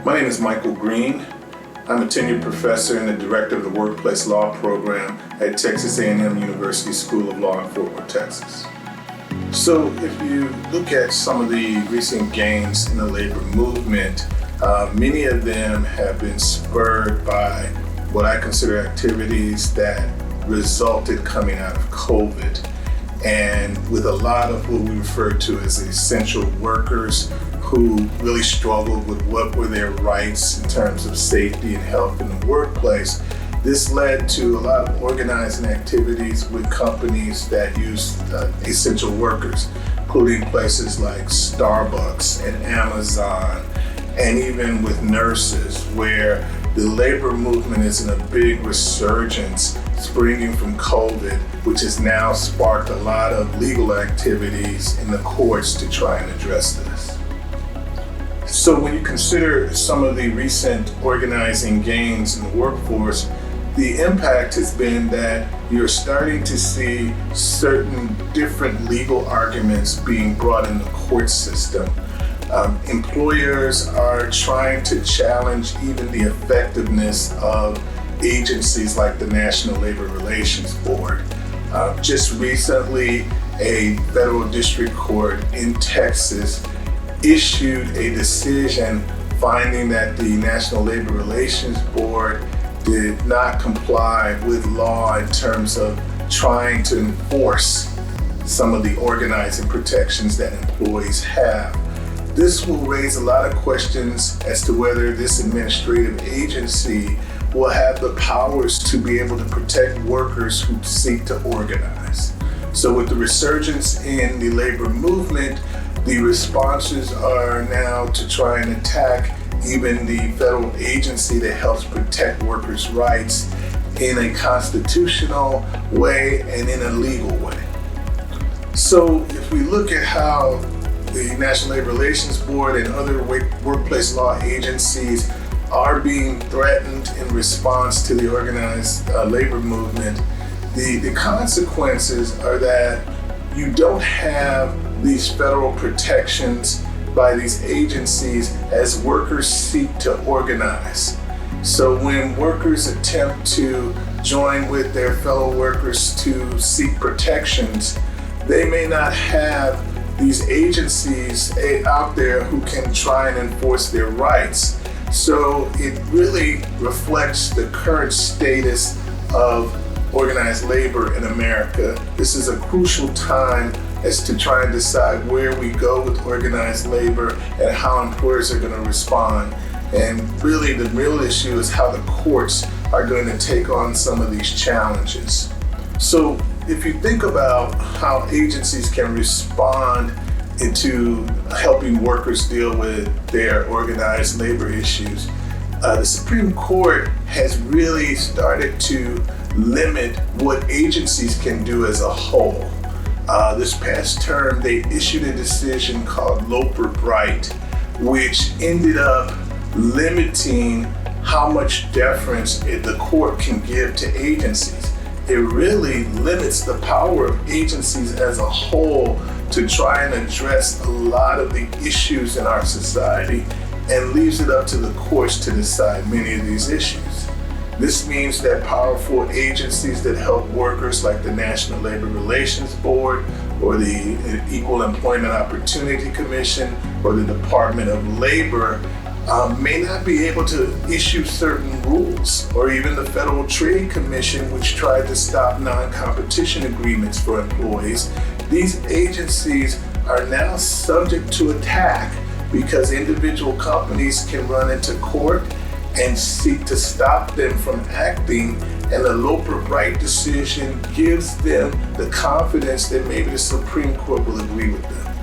My name is Michael Green. I'm a tenured professor and the director of the Workplace Law Program at Texas A&M University School of Law in Fort Worth, Texas. So if you look at some of the recent gains in the labor movement, many of them have been spurred by what I consider activities that resulted coming out of COVID. And with a lot of what we refer to as essential workers who really struggled with what were their rights in terms of safety and health in the workplace, this led to a lot of organizing activities with companies that use essential workers, including places like Starbucks and Amazon, and even with nurses, where the labor movement is in a big resurgence springing from COVID, which has now sparked a lot of legal activities in the courts to try and address this. So when you consider some of the recent organizing gains in the workforce, the impact has been that you're starting to see certain different legal arguments being brought in the court system. Employers are trying to challenge even the effectiveness of agencies like the National Labor Relations Board. Just recently, a federal district court in Texas issued a decision finding that the National Labor Relations Board did not comply with law in terms of trying to enforce some of the organizing protections that employees have. This will raise a lot of questions as to whether this administrative agency will have the powers to be able to protect workers who seek to organize. So with the resurgence in the labor movement, the responses are now to try and attack even the federal agency that helps protect workers' rights in a constitutional way and in a legal way. So if we look at how the National Labor Relations Board and other workplace law agencies are being threatened in response to the organized labor movement, the consequences are that you don't have these federal protections by these agencies as workers seek to organize. So when workers attempt to join with their fellow workers to seek protections, they may not have these agencies out there who can try and enforce their rights. So it really reflects the current status of organized labor in America. This is a crucial time as to try and decide where we go with organized labor and how employers are going to respond. And really the real issue is how the courts are going to take on some of these challenges. So if you think about how agencies can respond into helping workers deal with their organized labor issues, the Supreme Court has really started to limit what agencies can do as a whole. This past term, they issued a decision called Loper Bright, which ended up limiting how much deference the court can give to agencies. It really limits the power of agencies as a whole to try and address a lot of the issues in our society and leaves it up to the courts to decide many of these issues. This means that powerful agencies that help workers like the National Labor Relations Board or the Equal Employment Opportunity Commission or the Department of Labor may not be able to issue certain rules, or even the Federal Trade Commission, which tried to stop non-competition agreements for employees. These agencies are now subject to attack because individual companies can run into court and seek to stop them from acting, and the Loper Bright decision gives them the confidence that maybe the Supreme Court will agree with them.